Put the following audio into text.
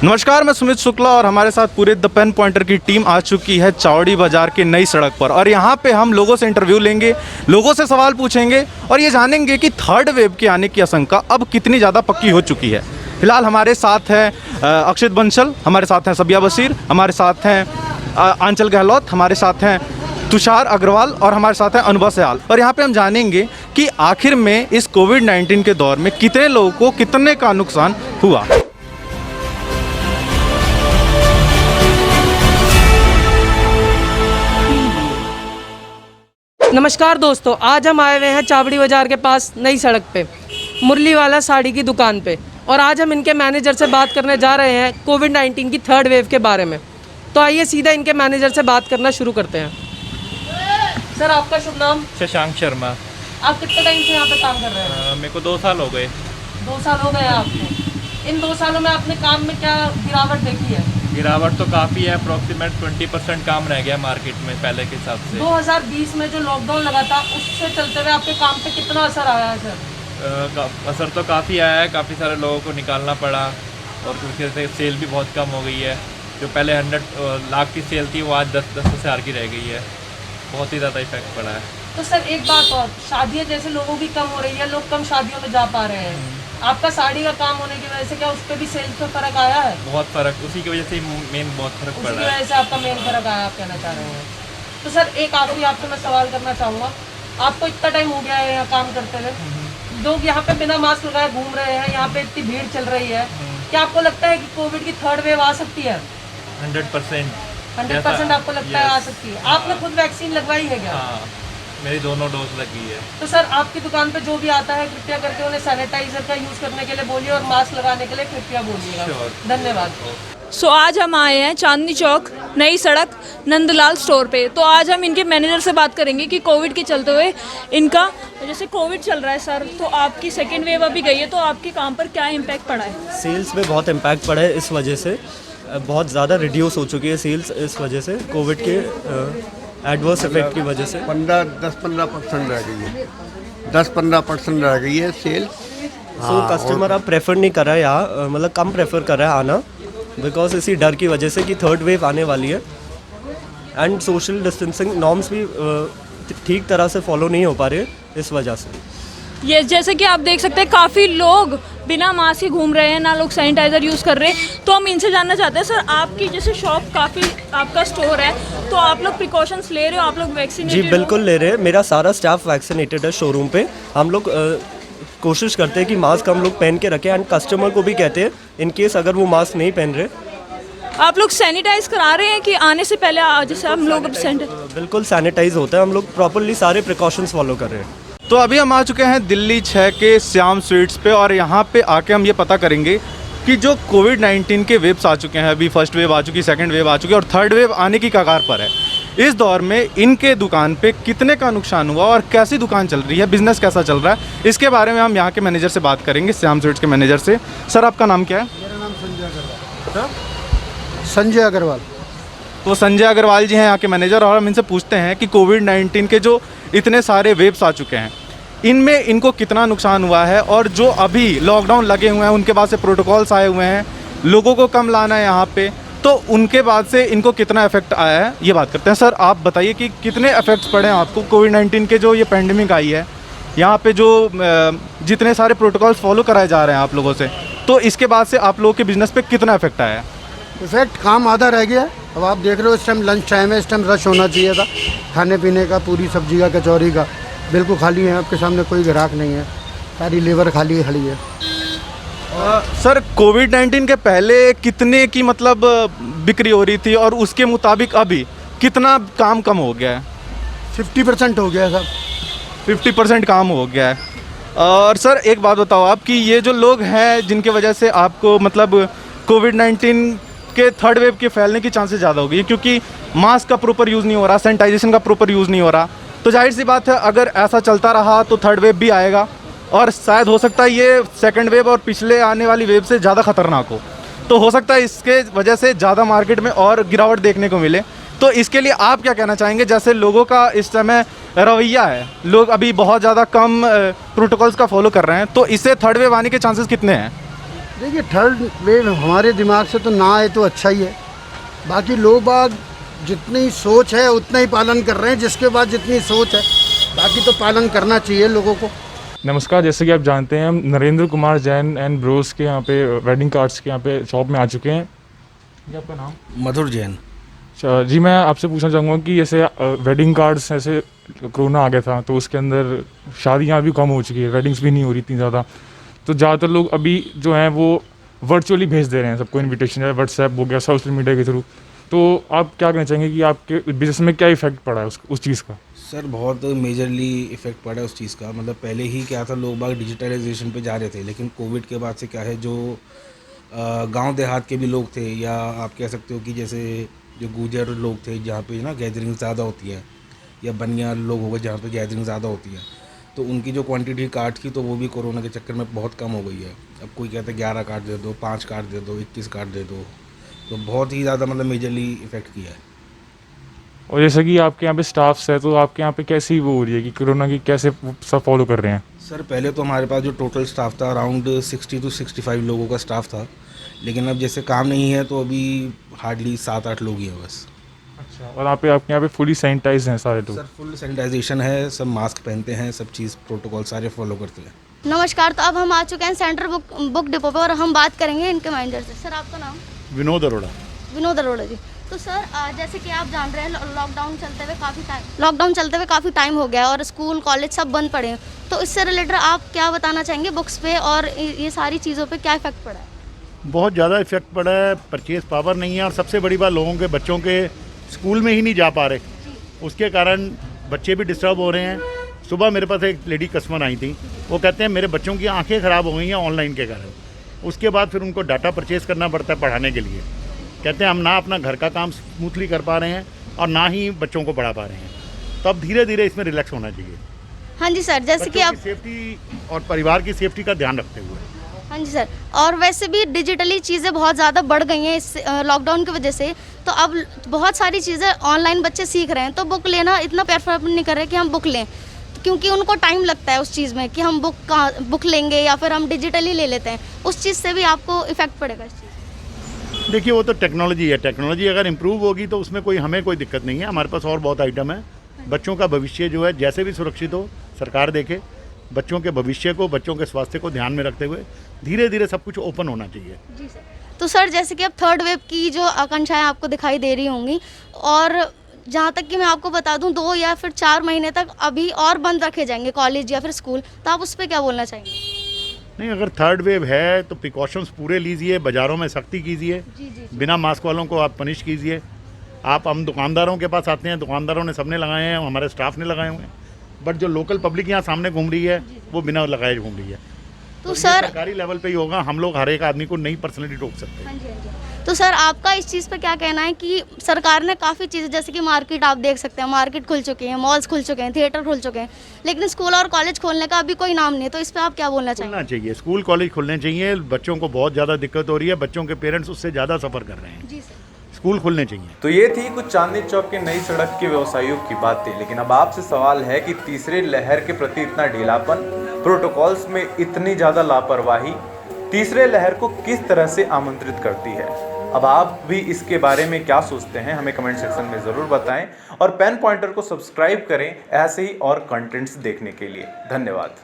नमस्कार, मैं सुमित शुक्ला और हमारे साथ पूरे द पेन पॉइंटर की टीम आ चुकी है चौड़ी बाजार की नई सड़क पर। और यहाँ पे हम लोगों से इंटरव्यू लेंगे, लोगों से सवाल पूछेंगे और ये जानेंगे कि थर्ड वेव के आने की आशंका अब कितनी ज़्यादा पक्की हो चुकी है। फिलहाल हमारे साथ हैं अक्षित बंसल, हमारे साथ हैं सबिया बशीर, हमारे साथ हैं आंचल गहलोत, हमारे साथ हैं तुषार अग्रवाल और हमारे साथ हैं अनुभव सयाल। और यहाँ पे हम जानेंगे कि आखिर में इस कोविड-19 के दौर में कितने लोगों को कितने का नुकसान हुआ। नमस्कार दोस्तों, आज हम आए हुए हैं चावड़ी बाज़ार के पास नई सड़क पे मुरली वाला साड़ी की दुकान पे। और आज हम इनके मैनेजर से बात करने जा रहे हैं कोविड-19 की थर्ड वेव के बारे में। तो आइए सीधा इनके मैनेजर से बात करना शुरू करते हैं। सर, आपका शुभ नाम? शशांक शर्मा। आप कितने टाइम से यहाँ पे काम कर रहे हैं? मेरे को 2 साल हो गए। 2 साल हो गए आपको। इन 2 सालों में आपने काम में क्या गिरावट देखी है? गिरावट तो काफ़ी है, अप्रॉक्सीमेट 20% काम रह गया मार्केट में पहले के हिसाब से। 2020 में जो लॉकडाउन लगा था उससे चलते हुए आपके काम पे कितना असर आया है सर? असर तो काफ़ी आया है, काफ़ी सारे लोगों को निकालना पड़ा और उसके से सेल भी बहुत कम हो गई है। जो पहले 100 लाख की सेल थी वो आज 10 हज़ार की रह गई है। बहुत ही ज़्यादा इफेक्ट पड़ा है। तो सर एक बात और, शादियाँ जैसे लोगों की कम हो रही है, लोग कम शादियों में जा पा रहे हैं, आपका साड़ी का काम होने की वजह से क्या उस पर भी सेल्स पे फ़र्क आया है? बहुत फ़र्क, उसी की वजह से मेन बहुत फ़र्क पड़ा है। उसी की वजह से आपका मेन फ़र्क आया, आप कहना चाह रहे हैं। तो सर एक आखिरी आपसे मैं सवाल करना चाहूँगा, आपको इतना टाइम हो गया है यहाँ काम करते हुए, लोग यहाँ पे बिना मास्क लगाए घूम रहे हैं, यहाँ पे इतनी भीड़ चल रही है, क्या आपको लगता है कि कोविड की थर्ड वेव आ सकती है? 100%। 100% आपको लगता है आ सकती है? आपने खुद वैक्सीन लगवाई है क्या? हाँ, मेरी दोनों डोज लगी है। तो सर आपकी दुकान पे जो भी आता है कृपया करके उन्हें सैनिटाइजर का यूज़ करने के लिए बोलिए और मास्क लगाने के लिए कृपया बोलिएगा। धन्यवाद। सो आज हम आए हैं चांदनी चौक नई सड़क नंदलाल स्टोर पे। तो आज हम इनके मैनेजर से बात करेंगे कि कोविड के चलते हुए इनका, जैसे कोविड चल रहा है सर, तो आपकी सेकेंड वेव अभी गई है, तो आपके काम पर क्या इम्पैक्ट पड़ा है? सेल्स पे बहुत इम्पैक्ट पड़ा है, इस वजह से बहुत ज़्यादा रिड्यूस हो चुकी है सेल्स, इस वजह से कोविड के एडवर्स इफेक्ट की वजह से 10-15% रह गई है, 10-15% रह गई है सेल। सो कस्टमर अब प्रेफर नहीं कर रहा है यहाँ, मतलब कम प्रेफर कर रहा है आना, बिकॉज इसी डर की वजह से कि थर्ड वेव आने वाली है। एंड सोशल डिस्टेंसिंग नॉर्म्स भी ठीक तरह से फॉलो नहीं हो पा रहे इस वजह से। ये जैसे कि आप देख सकते हैं काफ़ी लोग बिना मास्क के घूम रहे हैं, ना लोग सैनिटाइज़र यूज़ कर रहे हैं। तो हम इनसे जानना चाहते हैं सर, आपकी जैसे शॉप काफ़ी, आपका स्टोर है, तो आप लोग प्रिकॉशंस ले रहे हो, आप लोग वैक्सीनेटेड? जी बिल्कुल ले रहे हैं, मेरा सारा स्टाफ वैक्सीनेटेड है शोरूम पे। हम लोग कोशिश करते हैं कि मास्क हम लोग पहन के रखें एंड कस्टमर को भी कहते हैं इन केस अगर वो मास्क नहीं पहन रहे। आप लोग सैनिटाइज करा रहे हैं कि आने से पहले जैसे हम लोग बिल्कुल सैनिटाइज होता है, हम लोग प्रॉपरली सारे प्रिकॉशंस फॉलो कर रहे हैं। तो अभी हम आ चुके हैं दिल्ली 6 के श्याम स्वीट्स पे और यहाँ पे आके हम ये पता करेंगे कि जो कोविड-19 के वेव्स आ चुके हैं, अभी फर्स्ट वेव आ चुकी, सेकंड वेव आ चुकी और थर्ड वेव आने की कगार पर है, इस दौर में इनके दुकान पे कितने का नुकसान हुआ और कैसी दुकान चल रही है, बिजनेस कैसा चल रहा है, इसके बारे में हम यहाँ के मैनेजर से बात करेंगे, श्याम स्वीट्स के मैनेजर से। सर आपका नाम क्या है? मेरा नाम संजय अग्रवाल। संजय अग्रवाल। तो संजय अग्रवाल जी हैं यहाँ के मैनेजर और हम इनसे पूछते हैं कि कोविड-19 के जो इतने सारे वेव्स आ चुके हैं, इनमें इनको कितना नुकसान हुआ है और जो अभी लॉकडाउन लगे हुए हैं, उनके बाद से प्रोटोकॉल्स आए हुए हैं, लोगों को कम लाना है यहाँ पे, तो उनके बाद से इनको कितना इफेक्ट आया है, ये बात करते हैं। सर आप बताइए कि कितने इफेक्ट्स पड़े हैं आपको कोविड-19 के, जो ये पैंडेमिक आई है, यहाँ पे जो जितने सारे प्रोटोकॉल्स फॉलो कराए जा रहे हैं आप लोगों से, तो इसके बाद से आप लोगों के बिज़नेस पे कितना इफेक्ट आया है? इफेक्ट काम आधा रह गया है। अब आप देख रहे हो इस टाइम लंच टाइम है, इस टाइम रश होना चाहिए था खाने पीने का, पूरी सब्जी का, कचौरी का, बिल्कुल खाली है, आपके सामने कोई ग्राहक नहीं है, सारी लेबर खाली खड़ी है। सर कोविड-19 के पहले कितने की मतलब बिक्री हो रही थी और उसके मुताबिक अभी कितना काम कम हो गया है? 50% हो गया है सब। 50% काम हो गया है। और सर एक बात बताओ आप कि ये जो लोग हैं जिनके वजह से आपको मतलब कोविड-19 के थर्ड वेव के फैलने की चांसेस ज़्यादा हो गई, क्योंकि मास्क का प्रॉपर यूज़ नहीं हो रहा, सैनिटाइजेशन का प्रॉपर यूज़ नहीं हो रहा, तो जाहिर सी बात है अगर ऐसा चलता रहा तो थर्ड वेव भी आएगा और शायद हो सकता है ये सेकंड वेव और पिछले आने वाली वेव से ज़्यादा खतरनाक हो। तो हो सकता है इसके वजह से ज़्यादा मार्केट में और गिरावट देखने को मिले। तो इसके लिए आप क्या कहना चाहेंगे? जैसे लोगों का इस समय रवैया है, लोग अभी बहुत ज़्यादा कम प्रोटोकॉल्स का फॉलो कर रहे हैं, तो इससे थर्ड वेव आने के चांसेस कितने हैं? देखिए थर्ड वेव हमारे दिमाग से तो ना आए तो अच्छा ही है। बाकी लोग बाग जितनी सोच है उतना ही पालन कर रहे हैं, जिसके बाद जितनी सोच है, बाकी तो पालन करना चाहिए लोगों को। नमस्कार, जैसे कि आप जानते हैं हम नरेंद्र कुमार जैन एंड ब्रोस के यहाँ पे वेडिंग कार्ड्स के यहाँ पे शॉप में आ चुके हैं। ये आपका नाम? मधुर जैन। अच्छा जी, मैं आपसे पूछना चाहूँगा कि जैसे वेडिंग कार्ड्स ऐसे कोरोना आ गया था तो उसके अंदर शादियाँ भी कम हो चुकी है, वेडिंग्स भी नहीं हो रही इतनी ज़्यादा, तो ज़्यादातर लोग अभी जो हैं वो वर्चुअली भेज दे रहे हैं सबको इन्विटेशन, या व्हाट्सएप हो गया, सोशल मीडिया के थ्रू। तो आप क्या कहना चाहेंगे कि आपके बिजनेस में क्या इफेक्ट पड़ा है उस चीज़ का? सर बहुत मेजरली इफ़ेक्ट पड़ा है उस चीज़ का। मतलब पहले ही क्या था, लोग बाग डिजिटलाइजेशन पे जा रहे थे, लेकिन कोविड के बाद से क्या है, जो गांव देहात के भी लोग थे, या आप कह सकते हो कि जैसे जो गुजर लोग थे जहाँ पे ना गैदरिंग ज़्यादा होती है, या बनिया लोग हो गए जहाँ पे गैदरिंग ज़्यादा होती है, तो उनकी जो क्वांटिटी कार्ड की तो वो भी कोरोना के चक्कर में बहुत कम हो गई है। अब कोई कहता है 11 कार्ड दे दो, 5 कार्ड दे दो, 21 कार्ड दे दो, तो बहुत ही ज़्यादा मतलब मेजरली इफ़ेक्ट किया है। और जैसे कि आपके यहाँ पे स्टाफ्स है, तो आपके यहाँ पे कैसी वो हो रही है कि कोरोना की कैसे सब फॉलो कर रहे हैं? सर पहले तो हमारे पास जो टोटल स्टाफ था अराउंड 60 to 65 लोगों का स्टाफ था, लेकिन अब जैसे काम नहीं है तो अभी हार्डली 7-8 लोग ही हैं बस। अच्छा, और आपके यहाँ पे फुली सैनिटाइज हैं सारे लोग? सर फुल सैनिटाइजेशन है, सब मास्क पहनते हैं, सब चीज़ प्रोटोकॉल सारे फॉलो करते हैं। नमस्कार, तो अब हम आ चुके हैं सेंट्रल बुक डिपो पे और हम बात करेंगे इनके मैनेजर से। सर आपका नाम? विनोद अरोड़ा। विनोद अरोड़ा जी। तो सर जैसे कि आप जान रहे हैं लॉकडाउन चलते हुए काफ़ी टाइम हो गया है और स्कूल कॉलेज सब बंद पड़े हैं, तो इससे रिलेटेड आप क्या बताना चाहेंगे बुक्स पे और ये सारी चीज़ों पे क्या इफेक्ट पड़ा है? बहुत ज़्यादा इफेक्ट पड़ा है, परचेज पावर नहीं है, और सबसे बड़ी बात लोगों के बच्चों के स्कूल में ही नहीं जा पा रहे, उसके कारण बच्चे भी डिस्टर्ब हो रहे हैं। सुबह मेरे पास एक लेडी कस्टमर आई थी, वो कहते हैं मेरे बच्चों की आंखें ख़राब हो गई हैं ऑनलाइन के कारण। उसके बाद फिर उनको डाटा परचेज़ करना पड़ता है पढ़ाने के लिए। कहते हैं हम ना अपना घर का काम स्मूथली कर पा रहे हैं और ना ही बच्चों को पढ़ा पा रहे हैं, तो अब धीरे धीरे इसमें रिलैक्स होना चाहिए। हाँ जी सर, जैसे कि आप सेफ्टी और परिवार की सेफ्टी का ध्यान रखते हुए। हाँ जी सर, और वैसे भी डिजिटली चीज़ें बहुत ज़्यादा बढ़ गई हैं इस लॉकडाउन की वजह से, तो अब बहुत सारी चीज़ें ऑनलाइन बच्चे सीख रहे हैं, तो बुक लेना इतना प्रेफर नहीं कर रहे कि हम बुक लें, क्योंकि उनको टाइम लगता है उस चीज़ में कि हम बुक लेंगे या फिर हम डिजिटली ले लेते हैं, उस चीज़ से भी आपको इफेक्ट पड़ेगा इस चीज़। देखिए वो तो टेक्नोलॉजी है, टेक्नोलॉजी अगर इम्प्रूव होगी तो उसमें हमें कोई दिक्कत नहीं है। हमारे पास और बहुत आइटम है। बच्चों का भविष्य जो है जैसे भी सुरक्षित हो, सरकार देखे, बच्चों के भविष्य को, बच्चों के स्वास्थ्य को ध्यान में रखते हुए धीरे धीरे सब कुछ ओपन होना चाहिए। जी सर। तो सर जैसे कि अब थर्ड वेव की जो आकांक्षाएं आपको दिखाई दे रही होंगी, और जहाँ तक कि मैं आपको बता दूं 2 या फिर 4 महीने तक अभी और बंद रखे जाएंगे कॉलेज या फिर स्कूल, तो आप उस पर क्या बोलना चाहेंगे? नहीं, अगर थर्ड वेव है तो प्रिकॉशंस पूरे लीजिए, बाज़ारों में सख्ती कीजिए, बिना मास्क वालों को आप पनिश कीजिए। हम दुकानदारों के पास आते हैं, दुकानदारों ने सबने लगाए हैं, हमारे स्टाफ ने लगाए हुए हैं, बट जो लोकल पब्लिक यहाँ सामने घूम रही है वो बिना लगाए घूम रही है। तो सर सरकारी लेवल पे ही होगा, हम लोग हर एक आदमी को नहीं पर्सनली रोक सकते। हाँ जी, हाँ जी। तो सर आपका इस चीज़ पे क्या कहना है कि सरकार ने काफ़ी चीज़ें, जैसे कि मार्केट आप देख सकते हैं, मार्केट खुल चुकी हैं, मॉल्स खुल चुके हैं, थिएटर खुल चुके हैं, लेकिन स्कूल और कॉलेज खोलने का अभी कोई नाम नहीं है, तो इस पर आप क्या बोलना चाहेंगे? खुलना चाहिए, स्कूल कॉलेज खुलने चाहिए। बच्चों को बहुत ज़्यादा दिक्कत हो रही है, बच्चों के पेरेंट्स उससे ज़्यादा सफ़र कर रहे हैं। जी सर। स्कूल खुलने चाहिए। तो ये थी कुछ चांदनी चौक के नई सड़क के व्यवसायियों की बातें, लेकिन अब आपसे सवाल है कि तीसरे लहर के प्रति इतना ढीलापन, प्रोटोकॉल्स में इतनी ज़्यादा लापरवाही तीसरे लहर को किस तरह से आमंत्रित करती है? अब आप भी इसके बारे में क्या सोचते हैं, हमें कमेंट सेक्शन में ज़रूर बताएं और पेन पॉइंटर को सब्सक्राइब करें ऐसे ही और कंटेंट्स देखने के लिए। धन्यवाद।